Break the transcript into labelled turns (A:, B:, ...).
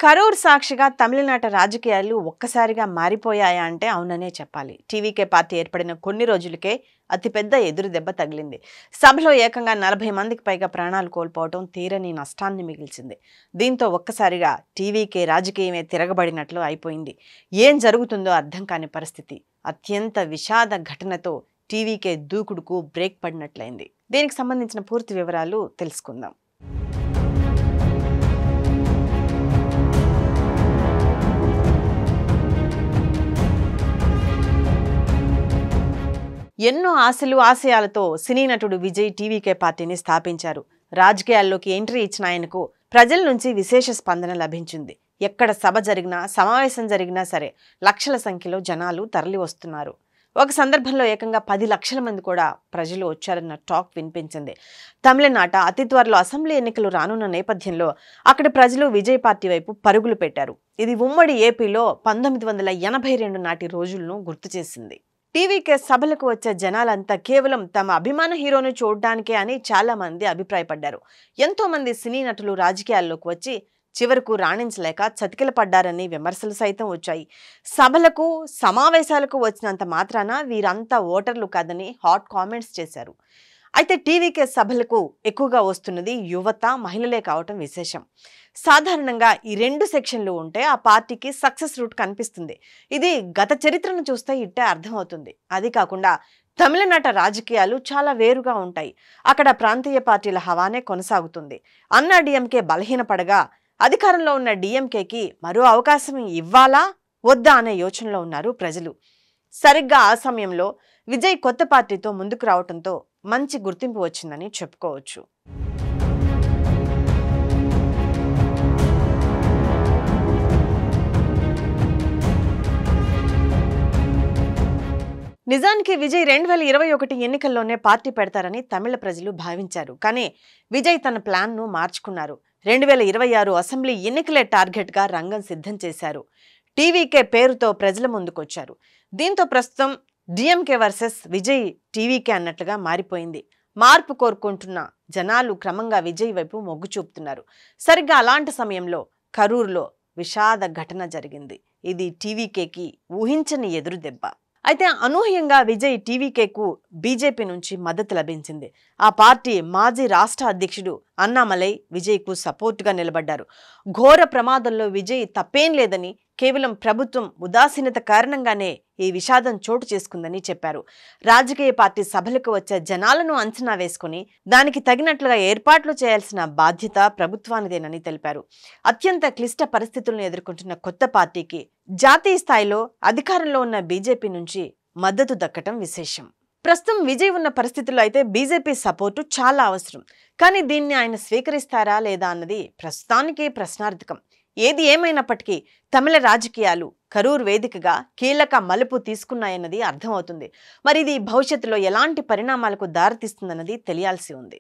A: కరూర్ సాక్షిగా తమిళనాట రాజకీయాలు ఒక్కసారిగా మారిపోయాయా అంటే అవుననే చెప్పాలి. టీవీకే పార్టీ ఏర్పడిన కొన్ని రోజులకే అతిపెద్ద ఎదురు దెబ్బ తగిలింది. సభలో ఏకంగా 40 మందికి పైగా ప్రాణాలు కోల్పోవడం తీరని నష్టాన్ని మిగిల్చింది. దీంతో ఒక్కసారిగా టీవీకే రాజకీయమే తిరగబడినట్లు అయిపోయింది. ఏం జరుగుతుందో అర్థం కాని పరిస్థితి. అత్యంత విషాద ఘటనతో టీవీకే దూకుడుకు బ్రేక్ పడినట్లయింది. దీనికి సంబంధించిన పూర్తి వివరాలు తెలుసుకుందాం. ఎన్నో ఆశలు ఆశయాలతో సినీ నటుడు విజయ్ టీవీకే పార్టీని స్థాపించారు. రాజకీయాల్లోకి ఎంట్రీ ఇచ్చిన ఆయనకు ప్రజల నుంచి విశేష స్పందన లభించింది. ఎక్కడ సభ జరిగినా సమావేశం జరిగినా సరే లక్షల సంఖ్యలో జనాలు తరలి వస్తున్నారు. ఒక సందర్భంలో ఏకంగా 10 లక్షల మంది కూడా ప్రజలు వచ్చారన్న టాక్ వినిపించింది. తమిళనాట అతి త్వరలో అసెంబ్లీ ఎన్నికలు రానున్న నేపథ్యంలో అక్కడి ప్రజలు విజయ్ పార్టీ వైపు పరుగులు పెట్టారు. ఇది ఉమ్మడి ఏపీలో 1982 నాటి రోజులను గుర్తు చేసింది. టీవీకే సభలకు వచ్చే జనాలంతా కేవలం తమ అభిమాన హీరోను చూడడానికే అని చాలా మంది అభిప్రాయపడ్డారు. ఎంతో మంది సినీ నటులు రాజకీయాల్లోకి వచ్చి చివరకు రాణించలేక చతికిల పడ్డారని విమర్శలు సైతం వచ్చాయి. సభలకు సమావేశాలకు వచ్చినంత మాత్రాన వీరంతా ఓటర్లు కాదని హాట్ కామెంట్స్ చేశారు. అయితే టీవీకే సభలకు ఎక్కువగా వస్తున్నది యువత, మహిళలే కావటం విశేషం. సాధారణంగా ఈ 2 సెక్షన్లు ఉంటే ఆ పార్టీకి సక్సెస్ రూట్ కనిపిస్తుంది. ఇది గత చరిత్రను చూస్తే ఇట్టే అర్థమవుతుంది. అది కాకుండా తమిళనాట రాజకీయాలు చాలా వేరుగా ఉంటాయి. అక్కడ ప్రాంతీయ పార్టీల హవానే కొనసాగుతుంది. అన్నా డిఎంకే బలహీనపడగా అధికారంలో ఉన్న డిఎంకేకి మరో అవకాశం ఇవ్వాలా వద్దా అనే యోచనలో ఉన్నారు ప్రజలు. సరిగ్గా ఆ సమయంలో విజయ్ కొత్త పార్టీతో ముందుకు రావడంతో మంచి గుర్తింపు వచ్చిందని చెప్పుకోవచ్చు. నిజానికి విజయ్ 2021 ఎన్నికల్లోనే పార్టీ పెడతారని తమిళ ప్రజలు భావించారు. కానీ విజయ్ తన ప్లాన్ను మార్చుకున్నారు. 2026 అసెంబ్లీ ఎన్నికలే టార్గెట్గా రంగం సిద్ధం చేశారు. టీవీకే పేరుతో ప్రజల ముందుకొచ్చారు. దీంతో ప్రస్తుతం డిఎంకే వర్సెస్ విజయ్ టీవీకే అన్నట్లుగా మారిపోయింది. మార్పు కోరుకుంటున్న జనాలు క్రమంగా విజయ్ వైపు మొగ్గు చూపుతున్నారు. సరిగ్గా అలాంటి సమయంలో కరూర్లో విషాద ఘటన జరిగింది. ఇది టీవీకేకి ఊహించని ఎదురు దెబ్బ. అయితే అనూహ్యంగా విజయ్ టీవీకేకు బీజేపీ నుంచి మద్దతు లభించింది. ఆ పార్టీ మాజీ రాష్ట్ర అధ్యక్షుడు అన్నామలై విజయ్కు సపోర్టుగా నిలబడ్డారు. ఘోర ప్రమాదంలో విజయ్ తప్పేం లేదని, కేవలం ప్రభుత్వం ఉదాసీనత కారణంగానే ఈ విషాదం చోటు చేసుకుందని చెప్పారు. రాజకీయ పార్టీ సభలకు వచ్చే జనాలను అంచనా వేసుకుని దానికి తగినట్లుగా ఏర్పాట్లు చేయాల్సిన బాధ్యత ప్రభుత్వానిదేనని తెలిపారు. అత్యంత క్లిష్ట పరిస్థితులను ఎదుర్కొంటున్న కొత్త పార్టీకి జాతీయ స్థాయిలో అధికారంలో ఉన్న బీజేపీ నుంచి మద్దతు దక్కటం విశేషం. ప్రస్తుతం విజయ్ ఉన్న పరిస్థితుల్లో అయితే బీజేపీ సపోర్టు చాలా అవసరం. కానీ దీన్ని ఆయన స్వీకరిస్తారా లేదా అన్నది ప్రస్తుతానికి ప్రశ్నార్థకం. ఏది ఏమైనప్పటికీ తమిళ రాజకీయాలు కరూర్ వేదికగా కీలక మలుపు తీసుకున్నాయన్నది అర్థమవుతుంది. మరి ఇది భవిష్యత్తులో ఎలాంటి పరిణామాలకు దారితీస్తుందన్నది తెలియాల్సి ఉంది.